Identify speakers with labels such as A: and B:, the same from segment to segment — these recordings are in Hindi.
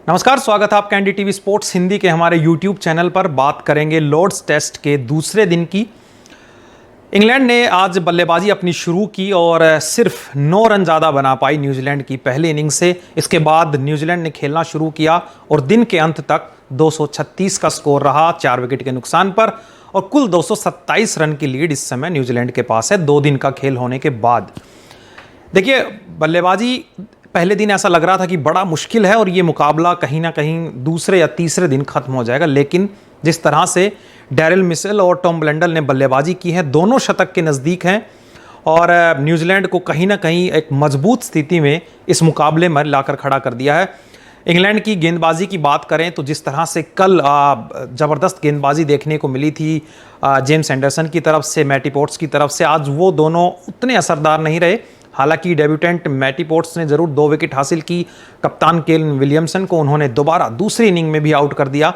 A: नमस्कार, स्वागत है आपका एनडीटीवी स्पोर्ट्स हिंदी के हमारे यूट्यूब चैनल पर। बात करेंगे लॉर्ड्स टेस्ट के दूसरे दिन की। इंग्लैंड ने आज बल्लेबाजी अपनी शुरू की और सिर्फ 9 रन ज़्यादा बना पाई न्यूजीलैंड की पहली इनिंग से। इसके बाद न्यूजीलैंड ने खेलना शुरू किया और दिन के अंत तक 236 का स्कोर रहा 4 विकेट के नुकसान पर, और कुल 227 रन की लीड इस समय न्यूजीलैंड के पास है 2 दिन का खेल होने के बाद। देखिए, बल्लेबाजी पहले दिन ऐसा लग रहा था कि बड़ा मुश्किल है और ये मुकाबला कहीं ना कहीं दूसरे या तीसरे दिन खत्म हो जाएगा, लेकिन जिस तरह से डैरिल मिशेल और टॉम ब्लेंडल ने बल्लेबाजी की है, दोनों शतक के नज़दीक हैं और न्यूजीलैंड को कहीं ना कहीं एक मजबूत स्थिति में इस मुकाबले में लाकर खड़ा कर दिया है। इंग्लैंड की गेंदबाजी की बात करें तो जिस तरह से कल ज़बरदस्त गेंदबाजी देखने को मिली थी जेम्स एंडरसन की तरफ से, मैटी पोर्ट्स की तरफ से, आज वो दोनों उतने असरदार नहीं रहे। हालांकि डेब्यूटेंट मैटी पोर्ट्स ने ज़रूर 2 विकेट हासिल की। कप्तान केन विलियमसन को उन्होंने दोबारा दूसरी इनिंग में भी आउट कर दिया,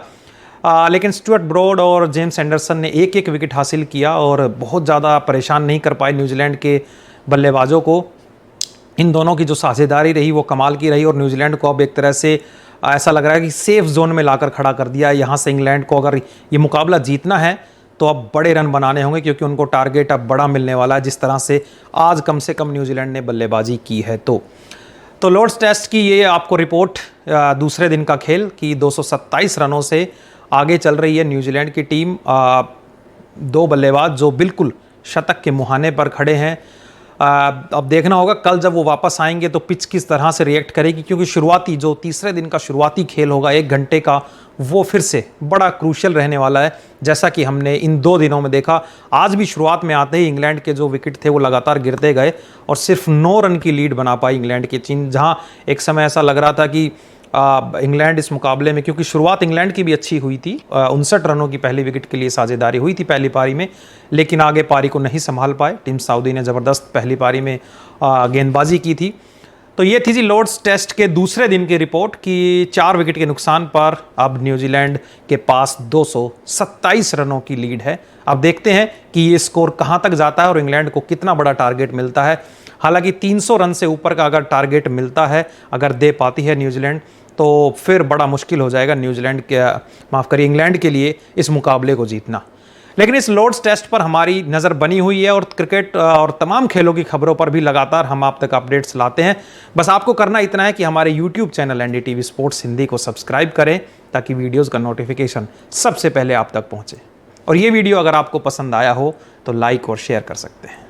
A: लेकिन स्टुअर्ट ब्रॉड और जेम्स एंडरसन ने एक एक विकेट हासिल किया और बहुत ज़्यादा परेशान नहीं कर पाए न्यूजीलैंड के बल्लेबाजों को। इन दोनों की जो साझेदारी रही वो कमाल की रही और न्यूजीलैंड को अब एक तरह से ऐसा लग रहा है कि सेफ जोन में लाकर खड़ा कर दिया। यहाँ से इंग्लैंड को अगर ये मुकाबला जीतना है तो अब बड़े रन बनाने होंगे, क्योंकि उनको टारगेट अब बड़ा मिलने वाला है, जिस तरह से आज कम से कम न्यूजीलैंड ने बल्लेबाजी की है। तो लॉर्ड्स टेस्ट की ये आपको रिपोर्ट, दूसरे दिन का खेल की 227 रनों से आगे चल रही है न्यूजीलैंड की टीम। 2 बल्लेबाज जो बिल्कुल शतक के मुहाने पर खड़े हैं। अब देखना होगा कल जब वो वापस आएंगे तो पिच किस तरह से रिएक्ट करेगी, क्योंकि शुरुआती जो तीसरे दिन का शुरुआती खेल होगा 1 घंटे का, वो फिर से बड़ा क्रूशियल रहने वाला है, जैसा कि हमने इन 2 दिनों में देखा। आज भी शुरुआत में आते ही इंग्लैंड के जो विकेट थे वो लगातार गिरते गए और सिर्फ 9 रन की लीड बना पाई इंग्लैंड की टीम, जहां एक समय ऐसा लग रहा था कि इंग्लैंड इस मुकाबले में, क्योंकि शुरुआत इंग्लैंड की भी अच्छी हुई थी, 59 रनों की पहली विकेट के लिए साझेदारी हुई थी पहली पारी में, लेकिन आगे पारी को नहीं संभाल पाए। टीम सऊदी ने ज़बरदस्त पहली पारी में गेंदबाजी की थी। तो ये थी जी लॉर्ड्स टेस्ट के दूसरे दिन की रिपोर्ट कि 4 विकेट के नुकसान पर अब न्यूजीलैंड के पास 227 रनों की लीड है। अब देखते हैं कि ये स्कोर कहाँ तक जाता है और इंग्लैंड को कितना बड़ा टारगेट मिलता है। हालांकि 300 रन से ऊपर का अगर टारगेट मिलता है, अगर दे पाती है न्यूजीलैंड, तो फिर बड़ा मुश्किल हो जाएगा इंग्लैंड के लिए इस मुकाबले को जीतना। लेकिन इस लॉर्ड्स टेस्ट पर हमारी नज़र बनी हुई है और क्रिकेट और तमाम खेलों की खबरों पर भी लगातार हम आप तक अपडेट्स लाते हैं। बस आपको करना इतना है कि हमारे YouTube channel NDTV sports Hindi को सब्सक्राइब करें, ताकि वीडियोज़ का नोटिफिकेशन सबसे पहले आप तक पहुँचे। और ये वीडियो अगर आपको पसंद आया हो तो लाइक और शेयर कर सकते हैं।